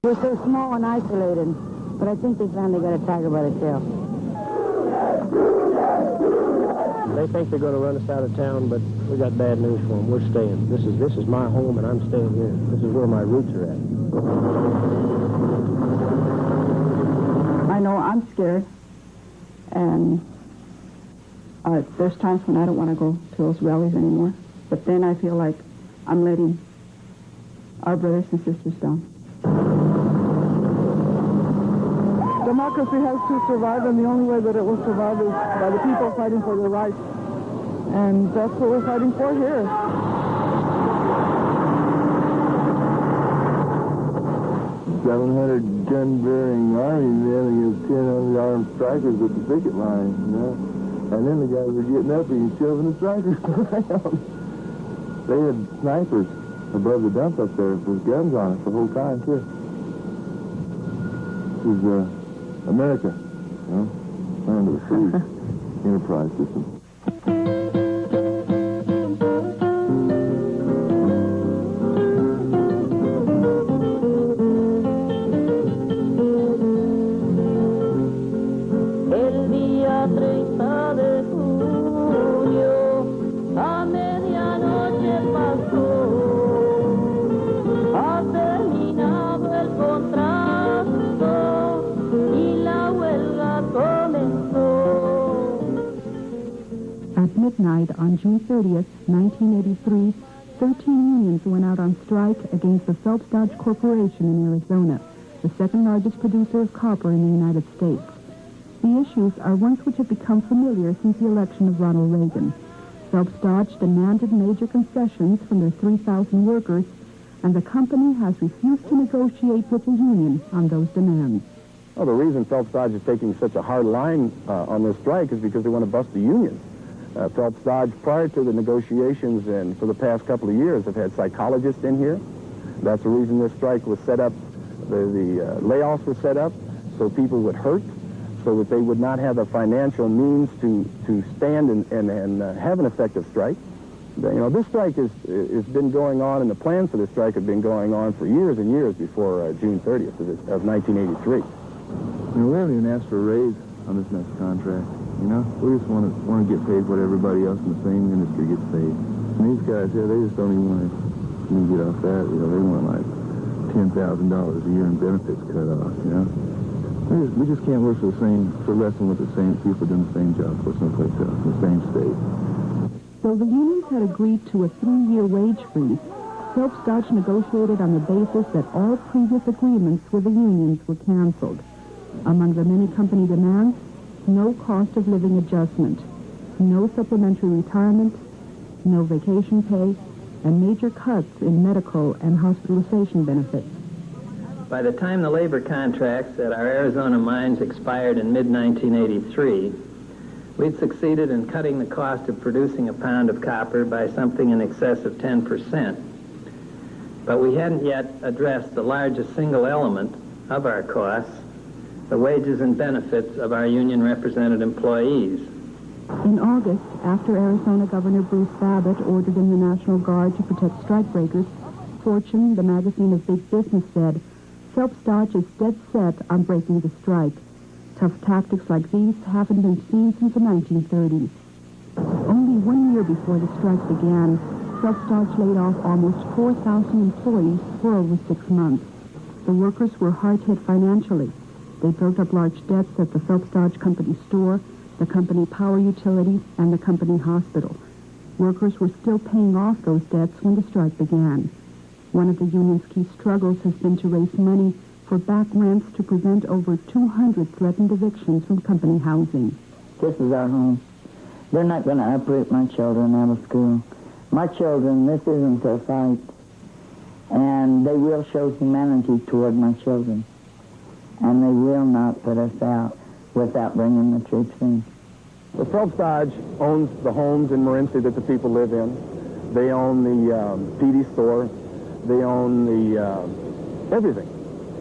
We're so small and isolated, but I think they finally got a tiger by the tail. They think they're going to run us out of town, but we got bad news for them. We're staying. This is my home, and I'm staying here. This is where my roots are at. I know I'm scared, and there's times when I don't want to go to those rallies anymore. But then I feel like I'm letting our brothers and sisters down. Democracy has to survive, and the only way that it will survive is by the people fighting for their rights. And that's what we're fighting for here. 700 gun-bearing army men against 10 armed strikers at the picket line, you know? And then the guys were getting up and shoving the strikers around. They had snipers above the dump up there with guns on it the whole time, too. It was America, you know, under the free enterprise system. Midnight on June 30th, 1983, 13 unions went out on strike against the Phelps Dodge Corporation in Arizona, the second largest producer of copper in the United States. The issues are ones which have become familiar since the election of Ronald Reagan. Phelps Dodge demanded major concessions from their 3,000 workers, and the company has refused to negotiate with the union on those demands. Well, the reason Phelps Dodge is taking such a hard line on this strike is because they want to bust the unions. Phelps Dodge, prior to the negotiations and for the past couple of years, have had psychologists in here. That's the reason this strike was set up. The layoffs were set up so people would hurt, so that they would not have the financial means to stand and have an effective strike. You know, this strike has been going on, and the plans for this strike have been going on for years and years before June 30th of 1983. You know, we haven't even asked for a raise on this next contract. You know, we just want to get paid what everybody else in the same industry gets paid. And these guys here, they just don't even want to get off that. You know, they want like $10,000 a year in benefits cut off. You know, we just can't work for less than what the same people doing the same job for someplace else in the same state. So the unions had agreed to a 3-year wage freeze. Phelps Dodge negotiated on the basis that all previous agreements with the unions were canceled. Among the many company demands, no cost of living adjustment, no supplementary retirement, no vacation pay, and major cuts in medical and hospitalization benefits. By the time the labor contracts at our Arizona mines expired in mid-1983, we'd succeeded in cutting the cost of producing a pound of copper by something in excess of 10%. But we hadn't yet addressed the largest single element of our costs, the wages and benefits of our union-represented employees. In August, after Arizona Governor Bruce Babbitt ordered in the National Guard to protect strikebreakers, Fortune, the magazine of big business, said, Phelps Dodge is dead set on breaking the strike. Tough tactics like these haven't been seen since the 1930s. Only 1 year before the strike began, Phelps Dodge laid off almost 4,000 employees for over 6 months. The workers were hard hit financially. They built up large debts at the Phelps Dodge Company store, the company power utilities, and the company hospital. Workers were still paying off those debts when the strike began. One of the union's key struggles has been to raise money for back rents to prevent over 200 threatened evictions from company housing. This is our home. They're not going to uproot my children out of school. My children, this isn't their fight. And they will show humanity toward my children. And they will not put us out without bringing the troops in. The Phelps Dodge owns the homes in Morenci that the people live in. They own the PD store. They own the everything.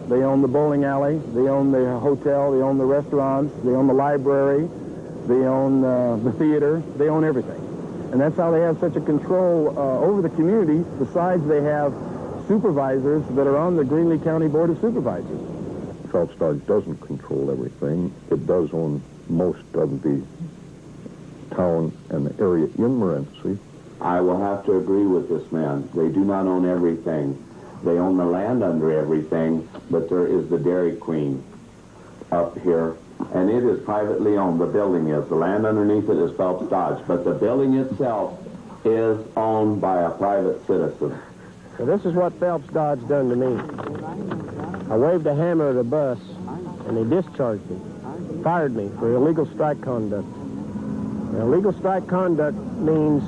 They own the bowling alley. They own the hotel. They own the restaurants. They own the library. They own the theater. They own everything. And that's how they have such a control over the community. Besides, they have supervisors that are on the Greeley County Board of Supervisors. Phelps Dodge doesn't control everything. It does own most of the town and the area in Morenci. I will have to agree with this man. They do not own everything. They own the land under everything, but there is the Dairy Queen up here, and it is privately owned. The building is. The land underneath it is Phelps Dodge, but the building itself is owned by a private citizen. So this is what Phelps Dodge done to me. I waved a hammer at a bus, and they discharged me, fired me for illegal strike conduct. Now, illegal strike conduct means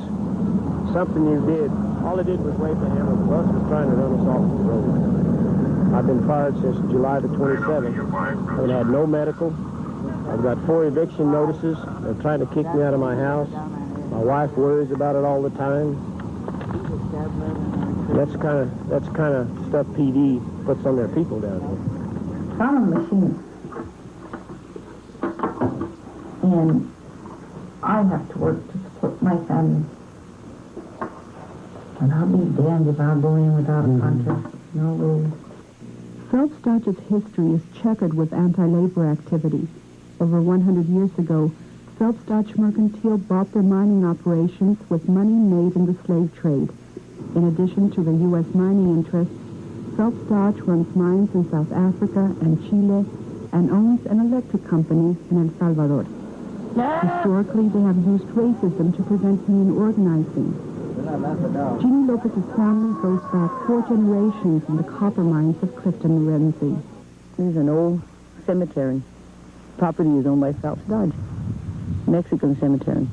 something you did. All I did was wave the hammer. The bus was trying to run us off the road. I've been fired since July the 27th. I've had no medical. I've got 4 eviction notices. They're trying to kick me out of my house. My wife worries about it all the time. That's kind of stuff PD puts on their people down here. I'm a machinist. And I have to work to support my family. And I'll be damned if I'll go in without a contract. No way. Phelps Dodge's history is checkered with anti-labor activity. Over 100 years ago, Phelps Dodge Mercantile bought their mining operations with money made in the slave trade. In addition to the U.S. mining interests, Phelps Dodge runs mines in South Africa and Chile and owns an electric company in El Salvador. Historically, they have used racism to prevent union organizing. Jeannie Lopez's family goes back 4 generations in the copper mines of Clifton, Morenci. This is an old cemetery. Property is owned by Phelps Dodge. Mexican cemetery.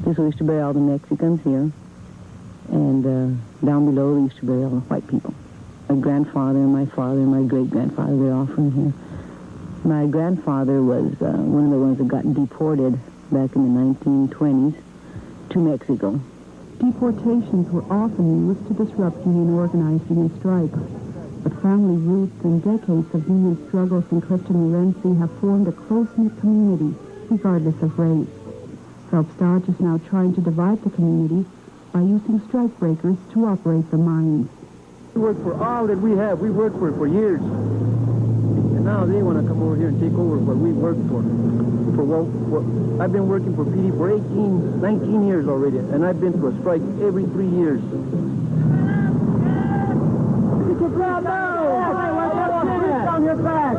This we used to bury all the Mexicans here. And down below, we used to bury all the white people. My grandfather and my father and my great-grandfather, they're all from here. My grandfather was one of the ones that got deported back in the 1920s to Mexico. Deportations were often used to disrupt union organizing and strikes. But family roots and decades of union struggles in Clifton, Morenci have formed a close-knit community, regardless of race. Phelps Dodge is now trying to divide the community by using strike breakers to operate the mines. We worked for all that we have. We worked for years. And now they want to come over here and take over what we worked for. I've been working for PD for 19 years already, and I've been to a strike every 3 years. On your back.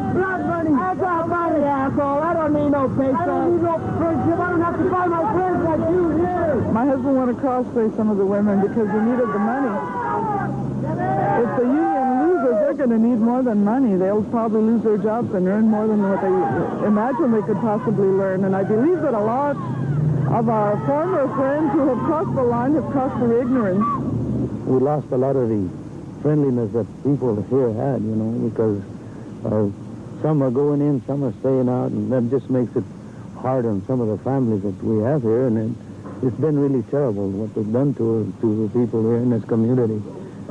Blood money. I got money, asshole. I don't need no paper. I don't need no friendship. I don't have to buy my friends like you here. My husband went across for some of the women because they needed the money. If the union loses, they're going to need more than money. They'll probably lose their jobs and earn more than what they imagine they could possibly learn. And I believe that a lot of our former friends who have crossed the line have crossed through ignorance. We lost a lot of the friendliness that people here had, you know, because some are going in, some are staying out, and that just makes it hard on some of the families that we have here, and it's been really terrible what they've done to the people here in this community.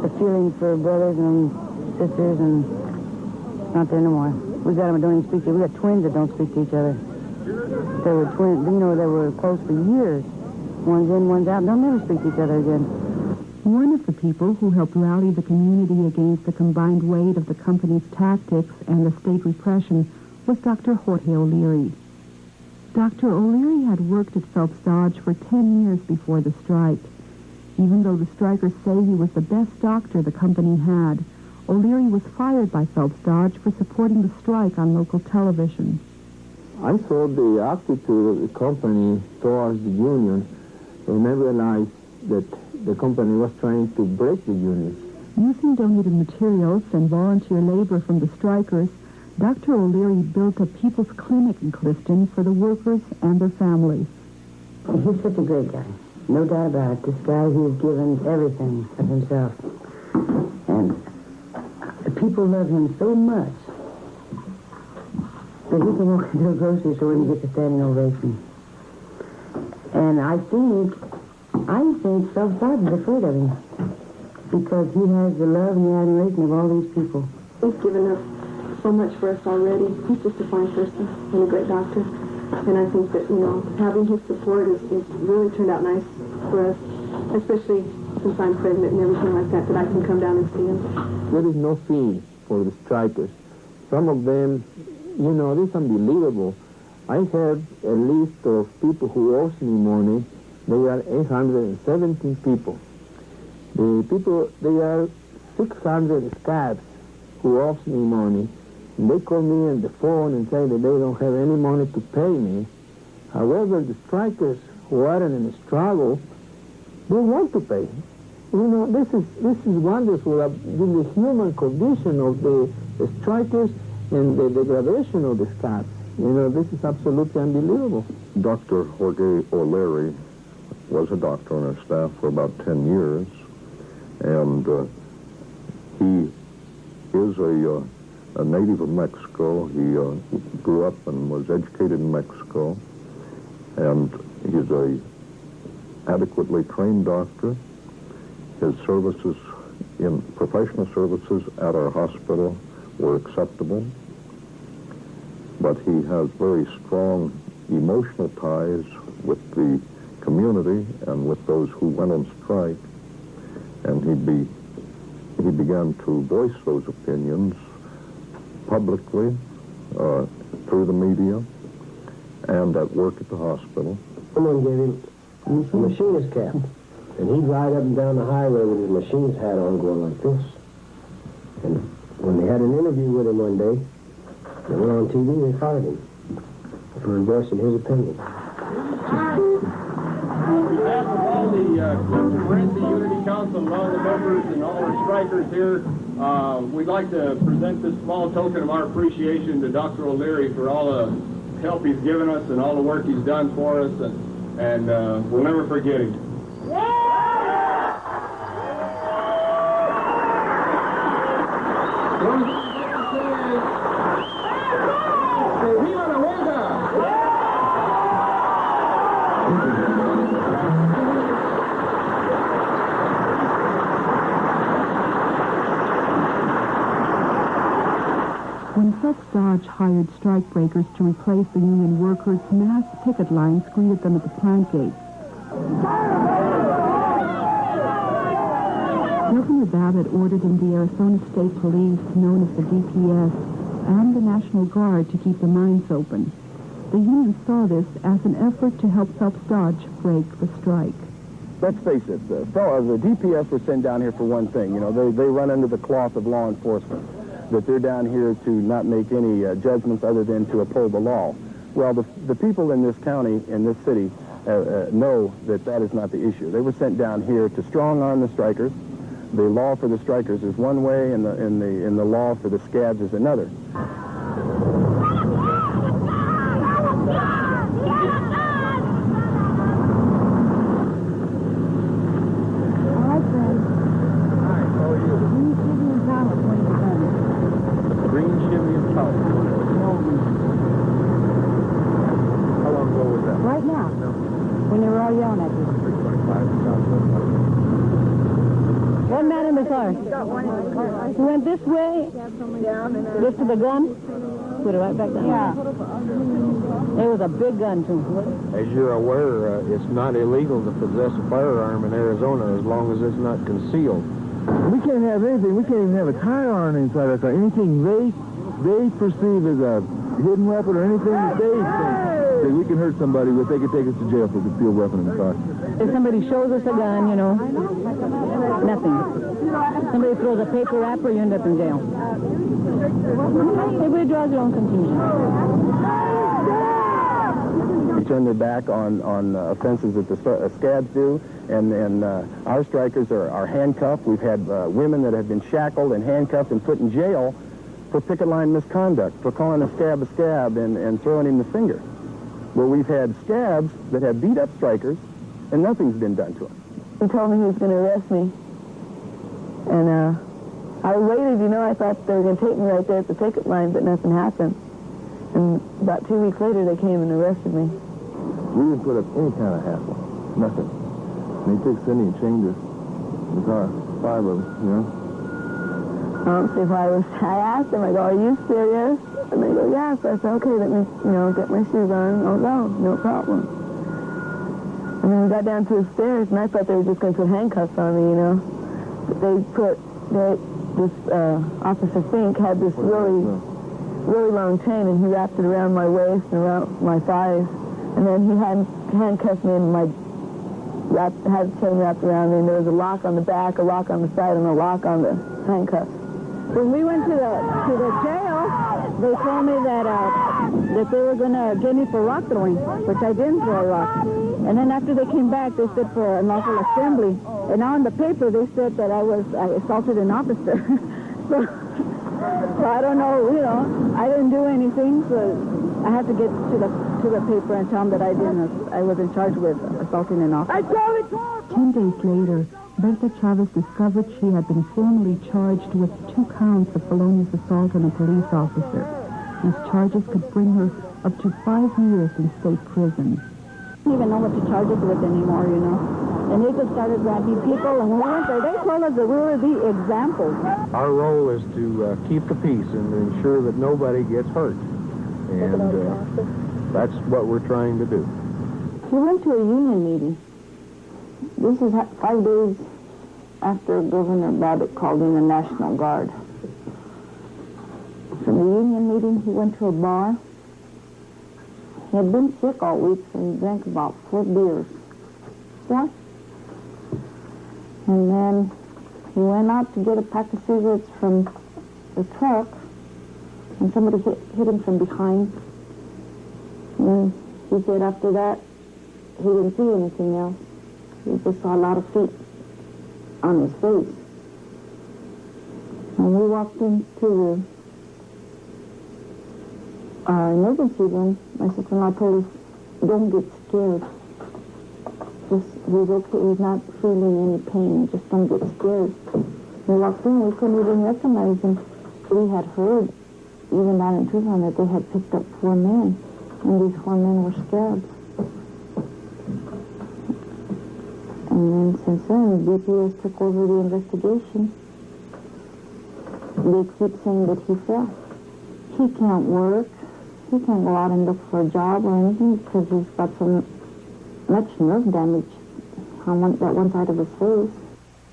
The feeling for brothers and sisters and not there no more. We got them that don't even speak to We got twins that don't speak to each other. They were twins, you know, they were close for years. One's in, one's out. They'll never speak to each other again. One of the people who helped rally the community against the combined weight of the company's tactics and the state repression was Dr. Jorge O'Leary. Dr. O'Leary had worked at Phelps Dodge for 10 years before the strike. Even though the strikers say he was the best doctor the company had, O'Leary was fired by Phelps Dodge for supporting the strike on local television. I saw the attitude of the company towards the union, and I realized that the company was trying to break the union. Using donated materials and volunteer labor from the strikers, Dr. O'Leary built a people's clinic in Clifton for the workers and their families. He's such a great guy. No doubt about it. This guy, he's given everything of himself. And the people love him so much that he can walk into a grocery store and get a standing ovation. And I think Phelps Dodge is afraid of him because he has the love and the admiration of all these people. He's given up so much for us already. He's just a fine person and a great doctor. And I think that, you know, having his support is really turned out nice for us. especially since I'm pregnant and everything like that I can come down and see him. There is no fee for the strikers. Some of them, you know, it's unbelievable. I have a list of people who owe me money. They are 817 people. The people, they are 600 scabs who owe me money. And they call me on the phone and say that they don't have any money to pay me. However, the strikers who are in a struggle, they want to pay. You know, this is wonderful. The human condition of the strikers and the degradation of the scabs. You know, this is absolutely unbelievable. Dr. Jorge O'Leary was a doctor on our staff for about 10 years, and he is a native of Mexico. He grew up and was educated in Mexico, and he's a adequately trained doctor. His services, in professional services at our hospital, were acceptable, but he has very strong emotional ties with the community and with those who went on strike, and he began to voice those opinions publicly through the media and at work at the hospital. Someone gave him a machinist cap, and he'd ride up and down the highway with his machinist hat on going like this. And when they had an interview with him one day, they went on TV, they fired him for voicing his opinion. On behalf of all the Morenci Unity Council and all the members and all our strikers here, we'd like to present this small token of our appreciation to Dr. O'Leary for all the help he's given us and all the work he's done for us, and we'll never forget him. When Phelps Dodge hired strikebreakers to replace the union workers, mass picket lines greeted them at the plant gates. Governor Babbitt ordered in the Arizona State Police, known as the DPS, and the National Guard to keep the mines open. The union saw this as an effort to help Phelps Dodge break the strike. Let's face it, the DPS were sent down here for one thing. You know, they run under the cloth of law enforcement, that they're down here to not make any judgments other than to uphold the law. Well, the people in this county, in this city, know that that is not the issue. They were sent down here to strong-arm the strikers. The law for the strikers is one way, and the law for the scabs is another. Right now, when they were all yelling at you. One man in the car. He went this way, this to the gun, put it right back down. Yeah. It was a big gun, too. As you're aware, it's not illegal to possess a firearm in Arizona as long as it's not concealed. We can't have anything. We can't even have a tire iron inside our car. Anything they perceive as a hidden weapon or anything that they think we can hurt somebody with, they could take us to jail for a concealed weapon in the car. If somebody shows us a gun, you know, nothing. Somebody throws a paper wrapper, you end up in jail. Everybody draws their own conclusion. We turn their back on offenses that the scabs do, and our strikers are handcuffed. We've had women that have been shackled and handcuffed and put in jail for picket line misconduct, for calling a scab and throwing him the finger. Well, we've had scabs that have beat up strikers, and nothing's been done to them. He told me he was going to arrest me. And I waited, you know, I thought they were going to take me right there at the picket line, but nothing happened. And about 2 weeks later, they came and arrested me. We didn't put up any kind of hassle. Nothing. And he took Cindy and chained her in the car. 5 of them, you know. I don't see why I asked them, I go, are you serious? And they go, yes. I said, okay, let me, you know, get my shoes on and I'll go, no problem. And And then we got down to the stairs, and I thought they were just going to put handcuffs on me, you know. But this Officer Fink had this really long chain, and he wrapped it around my waist and around my thighs. And then he handcuffed me and had the chain wrapped around me, and there was a lock on the back, a lock on the side, and a lock on the handcuffs. When we went to the jail, they told me that they were going to get me for rock throwing, which I didn't throw a rock. And then after they came back, they said for unlawful assembly. And now in the paper, they said that I assaulted an officer. So I don't know, you know, I didn't do anything, so I had to get to the paper and tell them that I wasn't charged with assaulting an officer. 10 days later, Berta Chavez discovered she had been formally charged with 2 counts of felonious assault on a police officer. These charges could bring her up to 5 years in state prison. I don't even know what to charge us with anymore, you know. And they just started grabbing people, and when we went there, they told us that we were the examples. Our role is to keep the peace and to ensure that nobody gets hurt. And that's what we're trying to do. We went to a union meeting. This is 5 days after Governor Babbitt called in the National Guard. From the union meeting, he went to a bar. He had been sick all week, so he drank about 4 beers. 4? And then he went out to get a pack of cigarettes from the truck, and somebody hit him from behind. And he said after that, he didn't see anything else. He just saw a lot of feet on his face. And we walked into the emergency room. My sister-in-law told us, don't get scared. He's okay, he's not feeling any pain, just don't get scared. We walked in, we couldn't even recognize him. We had heard, even down in Tucson, that they had picked up 4 men, and these 4 men were scared. And then since then, the DPS took over the investigation. They keep saying that he fell. He can't work. He can't go out and look for a job or anything because he's got so much nerve damage on that one side of his face.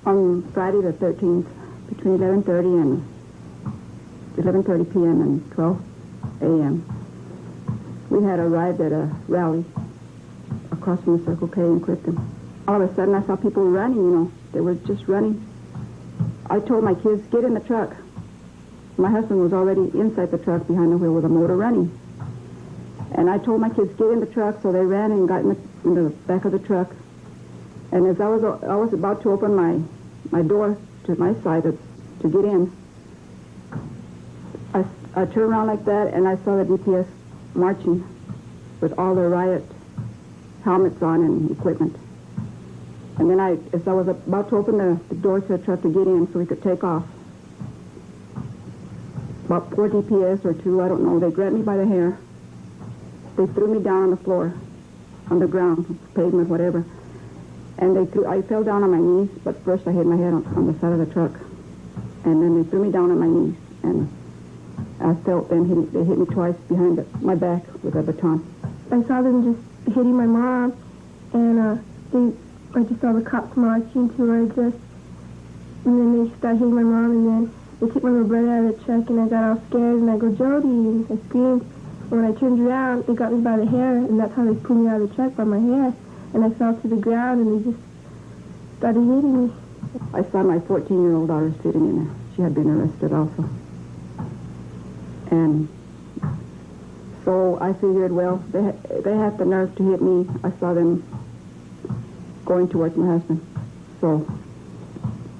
On Friday the 13th, between 11:30 and 11:30 p.m. and 12 a.m., we had arrived at a rally across from the Circle K in Clifton. All of a sudden, I saw people running, you know. They were just running. I told my kids, get in the truck. My husband was already inside the truck behind the wheel with a motor running. And I told my kids, get in the truck, so they ran and got in the back of the truck. And as I was about to open my door to my side to get in, I turned around like that, and I saw the DPS marching with all their riot helmets on and equipment. And then as I was about to open the door to the truck to get in so we could take off, about 4 DPS or 2, I don't know, they grabbed me by the hair. They threw me down on the floor, on the ground, pavement, whatever. And I fell down on my knees, but first I hit my head on the side of the truck. And then they threw me down on my knees, and I felt them they hit me twice behind my back with a baton. I saw them just hitting my mom, and I just saw the cops marching to her, and then they started hitting my mom, and then they took my little brother out of the truck, and I got all scared, and I go, Jody, and I screamed. And when I turned around, they got me by the hair, and that's how they pulled me out of the truck, by my hair. And I fell to the ground, and they just started hitting me. I saw my 14-year-old daughter sitting in there. She had been arrested also. And so I figured, well, they had the nerve to hit me. I saw them going towards my husband. So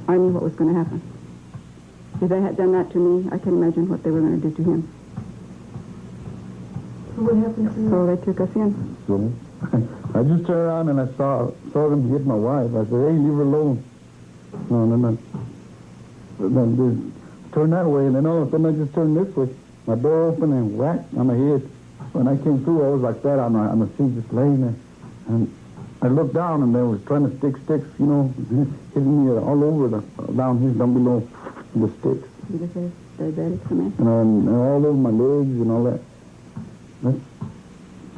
I knew what was going to happen. If they had done that to me, I can imagine what they were going to do to him. So what happened to you? So they took us in. So I just turned around and I saw them hit my wife. I said, hey, leave her alone. No. Then they turned that way, and then all of a sudden I just turned this way. My door opened and whack on my head. When I came through, I was like that on the seat, just laying there. And I looked down, and they was trying to stick sticks, you know, hitting me all over down here, down below the sticks. Because they're diabetic, man. And all over my legs and all that.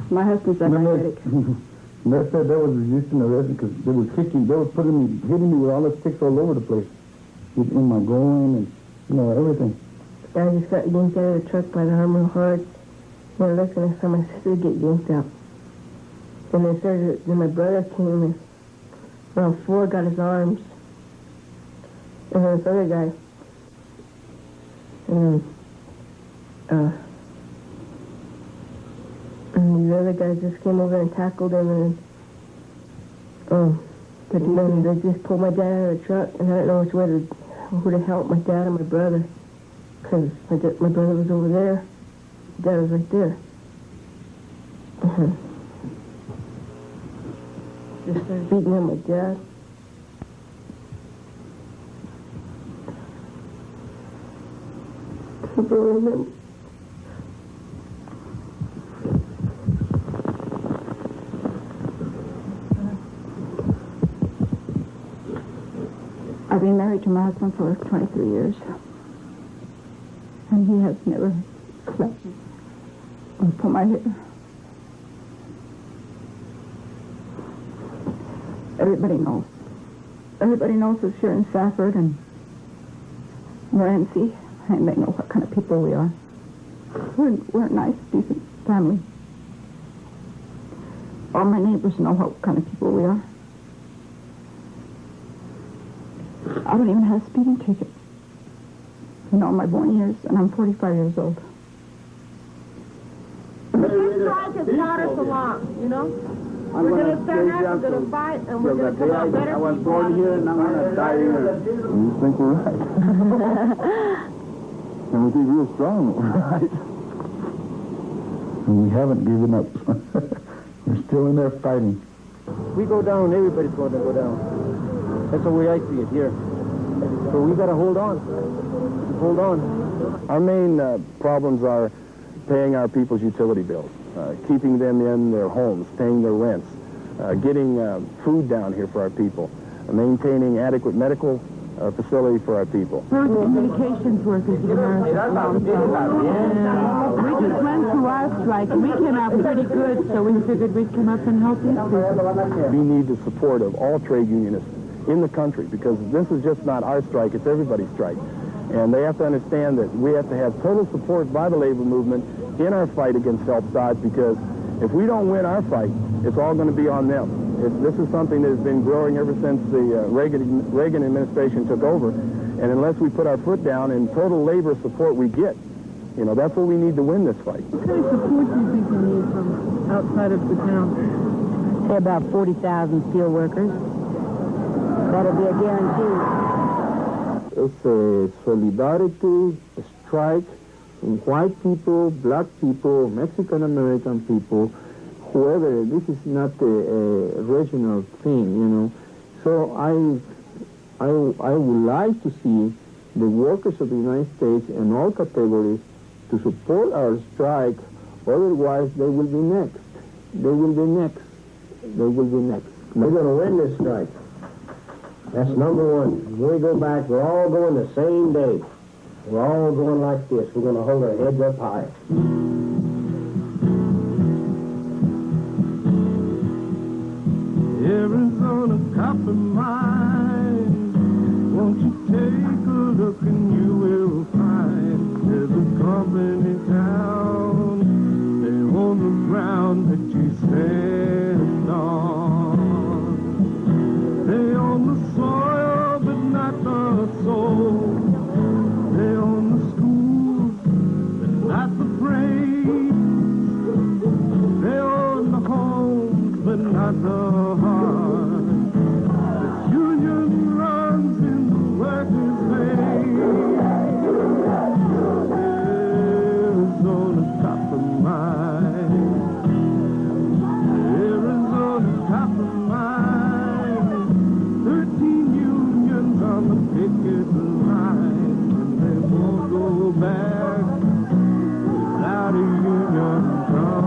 My husband's diabetic. And they said they was resisting arrest because they were hitting me with all the sticks all over the place, in my groin and, everything. I just got yanked out of the truck by the arm real hard. When I looked and I saw my sister get yanked out. And then my brother came and around 4 got his arms. And then this other guy. And these other guys just came over and tackled him and then they just pulled my dad out of the truck and I don't know who to help, my dad or my brother. Because my brother was over there. My dad was right there. Just started beating on my dad. I don't remember. I've been married to my husband for 23 years. And he has never slept or pulled my hair. Everybody knows. Everybody knows us here in Safford and Morenci, and they know what kind of people we are. We're a nice, decent family. All my neighbors know what kind of people we are. I don't even have a speeding ticket in all my born years, and I'm 45 years old. This strike has brought us along, We're going to stand up, we're going to fight, and we're going to come out better. I was born here, and I'm going to die here. You think we're right. And we think real strong that we're right. And we haven't given up. We're still in there fighting. We go down, everybody's going to go down. That's the way I see it here. So we got to hold on. Hold on. Our main problems are paying our people's utility bills, keeping them in their homes, paying their rents, getting food down here for our people, maintaining adequate medical facility for our people. First communications workers in America. We just went through our strike, and we came out pretty good, so we figured we'd come up and help these people. We need the support of all trade unionists in the country, because this is just not our strike, it's everybody's strike. And they have to understand that we have to have total support by the labor movement in our fight against Phelps-Dodge, because if we don't win our fight, it's all going to be on them. This is something that has been growing ever since the Reagan administration took over. And unless we put our foot down and total labor support we get, that's what we need to win this fight. What kind of support do you think you need from outside of the town? Say about 40,000 steel workers. That'll be a guarantee. It's a solidarity, a strike, white people, black people, Mexican-American people, whoever. This is not a regional thing, So I would like to see the workers of the United States in all categories to support our strike. Otherwise, they will be next. They will be next. They will be next. We're going to win this strike. That's number one. When we go back, we're all going the same day. We're all going like this. We're going to hold our heads up high. Arizona copper mine, won't you take a look and you will find there's a company town there on the ground that you stand on. They own the soil but not the soul. They own the schools but not the brains. They own the homes but not the heart. This union runs in the workers' veins. Arizona copper mine. Arizona copper mine. 13 unions on the picket line, and they won't go back without a union contract.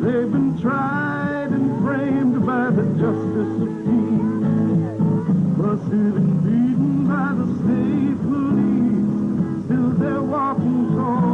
They've been tried and framed by the justice of peace, busted and beaten by the state police. Still they're walking tall.